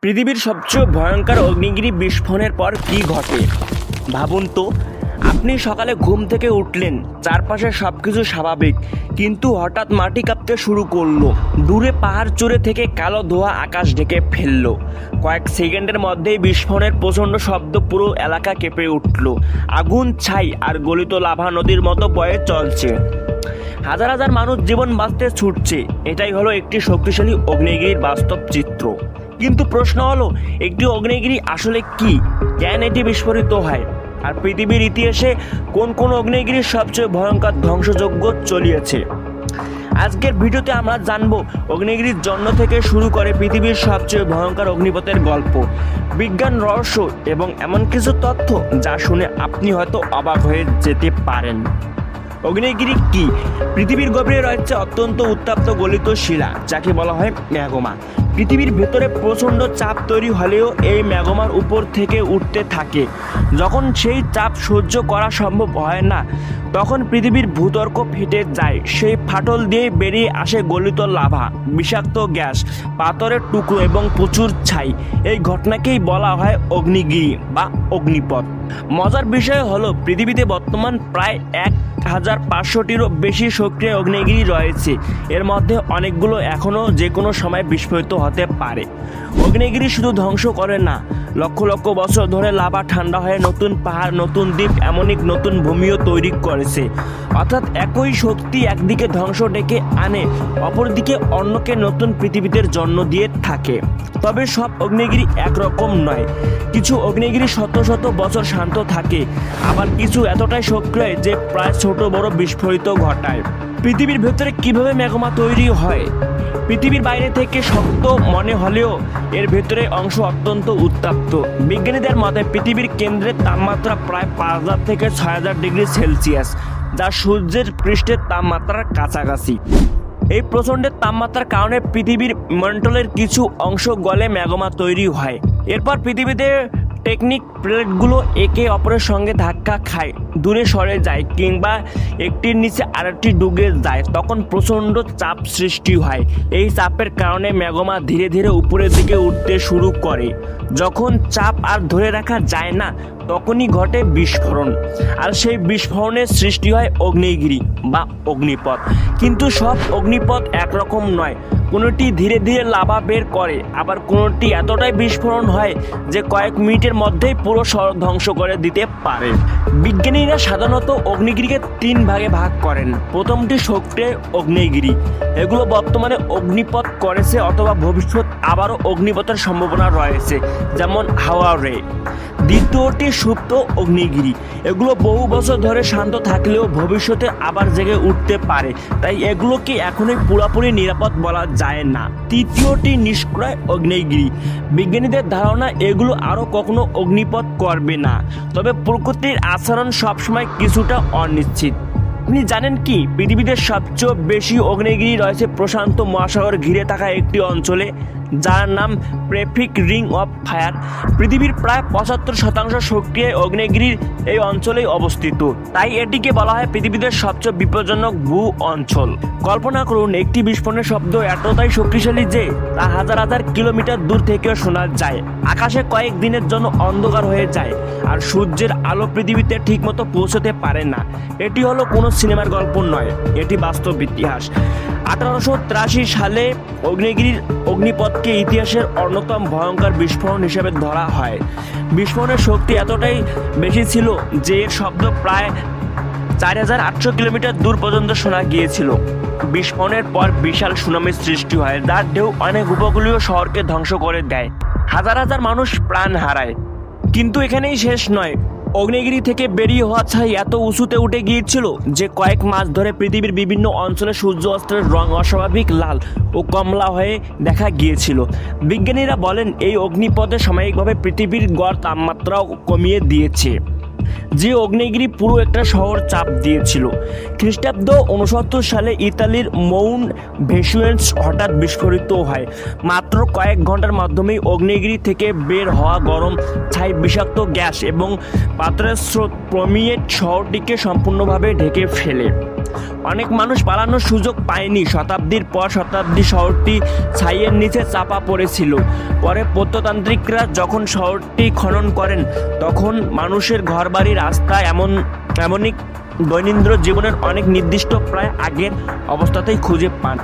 পৃথিবীর সবচেয়ে ভয়ঙ্কর অগ্নিগিরি বিস্ফোরণের পর কি ঘটে ভাবুন তো। আপনি সকালে ঘুম থেকে উঠলেন, চারপাশে সবকিছু স্বাভাবিক, কিন্তু হঠাৎ মাটি কাঁপতে শুরু করলো। দূরে পাহাড় চূড়ে থেকে কালো ধোঁয়া আকাশ ঢেকে ফেললো। কয়েক সেকেন্ডের মধ্যেই বিস্ফোরণের প্রচণ্ড শব্দ পুরো এলাকা কেঁপে উঠল। আগুন, ছাই আর গলিত লাভা নদীর মতো বয়ে চলছে। হাজার হাজার মানুষ জীবন বাঁচতে ছুটছে। এটাই হলো একটি শক্তিশালী অগ্নিগিরির বাস্তব চিত্র। কিন্তু প্রশ্ন হলো, একটি অগ্নিগিরি আসলে কি, কেন এটি বিস্ফোরিত হয়, আর পৃথিবীর ইতিহাসে কোন কোন অগ্নিগিরির সবচেয়ে ভয়ঙ্কর ধ্বংসযজ্ঞ চলিয়েছে। আজকের ভিডিওতে আমরা জানবো অগ্নিগিরির জন্ম থেকে শুরু করে পৃথিবীর সবচেয়ে ভয়ঙ্কর অগ্নিপথের গল্প, বিজ্ঞান রহস্য এবং এমন কিছু তথ্য যা শুনে আপনি হয়তো অবাক হয়ে যেতে পারেন। অগ্নিগিরি কি? পৃথিবীর গভীরে রয়েছে অত্যন্ত উত্তপ্ত গলিত শিলা, যাকে বলা হয় ম্যাগমা। পৃথিবীর ভেতরে প্রচণ্ড চাপ তৈরি হলেও এই ম্যাগমার উপর থেকে উঠতে থাকে। যখন সেই চাপ সহ্য করা সম্ভব হয় না, তখন পৃথিবীর ভূতর্ক ফেটে যায়। সেই ফাটল দিয়ে বেরিয়ে আসে গলিত লাভা, বিষাক্ত গ্যাস, পাথরের টুকরো এবং প্রচুর ছাই। এই ঘটনাকেই বলা হয় অগ্নিগিরি বা অগ্নিপথ। মজার বিষয় হলো, পৃথিবীতে বর্তমান প্রায় 1500টিরও বেশি সক্রিয় অগ্নিগিরি রয়েছে। এর মধ্যে অনেকগুলো এখনও যে কোনো সময় বিস্ফোরিত হতে পারে। অগ্নিগিরি শুধু ধ্বংস করে না, লক্ষ লক্ষ বছর ধরে লাভা ঠান্ডা হয়ে নতুন পাহাড়, নতুন দ্বীপ, এমনকি নতুন ভূমিও তৈরি করেছে। অর্থাৎ একই শক্তি একদিকে ধ্বংস ডেকে আনে, অপরদিকে অন্যকে নতুন পৃথিবীতে জন্ম দিয়ে থাকে। তবে সব অগ্নিগিরি একরকম নয়। কিছু অগ্নিগিরি শত শত বছর শান্ত থাকে, আবার কিছু এতটাই সক্রিয় যে প্রায় ছোট বড় বিস্ফোরিত ঘটায়। পৃথিবীর ভেতরে কিভাবে ম্যাগমা তৈরি হয়? পৃথিবীর বাইরে থেকে শক্ত মনে হলেও এর ভেতরে অংশ অত্যন্ত উত্তপ্ত। বিজ্ঞানীদের মতে পৃথিবীর কেন্দ্রের তাপমাত্রা প্রায় 5000 থেকে 6000 ডিগ্রি সেলসিয়াস, যা সূর্যের পৃষ্ঠের তাপমাত্রার কাছাকাছি। এই প্রচণ্ড তাপমাত্রার কারণে পৃথিবীর মন্ডলের কিছু অংশ গলে ম্যাগমা তৈরি হয়। এরপর পৃথিবীতে টেকনিক প্লেটগুলো একে অপরের সঙ্গে ধাক্কা খায়, দূরে সরে যায় কিংবা একটির নিচে আরেকটি ডুবে যায়। তখন প্রচণ্ড চাপ সৃষ্টি হয়। এই চাপের কারণে ম্যাগমা ধীরে ধীরে উপরের দিকে উঠতে শুরু করে। যখন চাপ আর ধরে রাখা যায় না, তখনই ঘটে বিস্ফোরণ। আর সেই বিস্ফোরণের সৃষ্টি হয় অগ্নিগিরি বা অগ্নিপথ। কিন্তু সব অগ্নিপথ একরকম নয়। কোনোটি ধীরে ধীরে লাভা বের করে, আবার কোনোটি এতটাই বিস্ফোরণ হয় যে কয়েক মিনিটের মধ্যেই পুরো শহর ধ্বংস করে দিতে পারে। বিজ্ঞানীরা সাধারণত অগ্নিগিরিকে 3 ভাগে ভাগ করেন। প্রথমটি সক্রিয় অগ্নিগিরি, এগুলো বর্তমানে অগ্নিপথ করেছে অথবা ভবিষ্যৎ আবারও অগ্নিপথের সম্ভাবনা রয়েছে, যেমন হাওয়ারে। দ্বিতীয়টি সুপ্ত অগ্নিগিরি, এগুলো বহু বছর ধরে শান্ত থাকলেও ভবিষ্যতে আবার জেগে উঠতে পারে, তাই এগুলোকে এখনই পুরোপুরি নিরাপদ বলা যায় না। তৃতীয়টি নিষ্ক্রিয় অগ্নিগিরি, বিজ্ঞানীদের ধারণা এগুলো আরও কখনো অগ্নিপথ করবে না, তবে প্রকৃতির আচরণ সবসময় কিছুটা অনিশ্চিত। আপনি জানেন কি, পৃথিবীতে সবচেয়ে বেশি অগ্নিগিরি রয়েছে প্রশান্ত মহাসাগর ঘিরে থাকা একটি অঞ্চলে, যার নাম প্যাসিফিক রিং অফ ফায়ার। পৃথিবীর প্রায় 75% সক্রিয় অগ্নিগিরির এই অঞ্চলেই অবস্থিত, তাই এটিকে বলা হয় পৃথিবীতে সবচেয়ে বিপজ্জনক ভূ অঞ্চল। কল্পনা করুন, একটি বিস্ফোরণের শব্দ এতটাই শক্তিশালী যে তা হাজার হাজার কিলোমিটার দূর থেকেও শোনা যায়। আকাশে কয়েক দিনের জন্য অন্ধকার হয়ে যায়, আর সূর্যের আলো পৃথিবীতে ঠিকমতো পৌঁছতে পারে না। এটি হলো কোনো সিনেমার গল্প নয়, এটি বাস্তব ইতিহাস। 1883 সালে অগ্নিগিরির অগ্নিপথকে ইতিহাসের অন্যতম ভয়ঙ্কর বিস্ফোরণ হিসেবে ধরা হয়। বিস্ফোরণের শক্তি এতটাই বেশি ছিল যে এর শব্দ প্রায় 4800 কিলোমিটার দূর পর্যন্ত শোনা গিয়েছিল। বিস্ফোরণের পর বিশাল সুনামির সৃষ্টি হয়, যার ঢেউ অনেক উপকূলীয় শহরকে ধ্বংস করে দেয়। হাজার হাজার মানুষ প্রাণ হারায়। কিন্তু এখানেই শেষ নয়। অগ্নিগিরি থেকে বেরিয়ে হওয়া ছাই এত উঁচুতে উঠে গিয়েছিল যে কয়েক মাস ধরে পৃথিবীর বিভিন্ন অঞ্চলে সূর্য অস্ত্রের রং অস্বাভাবিক লাল ও কমলা হয়ে দেখা গিয়েছিল। বিজ্ঞানীরা বলেন এই অগ্নিপথে সাময়িকভাবে পৃথিবীর গড় তাপমাত্রাও কমিয়ে দিয়েছে। যে অগ্নিগিরি পুরো একটা শহর চাপ দিয়েছিল। খ্রিস্টাব্দ 69 সালে ইতালির মাউন্ট ভেসুভিয়াস হঠাৎ বিস্ফোরিত হয়। মাত্র কয়েক ঘন্টার মাধ্যমেই অগ্নিগিরি থেকে বের হওয়া গরম ছাই, বিষাক্ত গ্যাস এবং পাথরের স্রোত শহরটিকে সম্পূর্ণভাবে ঢেকে ফেলে। অনেক মানুষ পালানোর সুযোগ পায়নি। শতাব্দীর পর শতাব্দী শহরটি ছাইয়ের নিচে চাপা পড়েছিল। পরে প্রত্নতান্ত্রিকরা যখন শহরটি খনন করেন তখন মানুষের ঘরবাড়ি, রাস্তা এমনই দৈনন্দিন জীবনের অনেক নির্দিষ্ট প্রায় আগের অবস্থাতেই খুঁজে পান।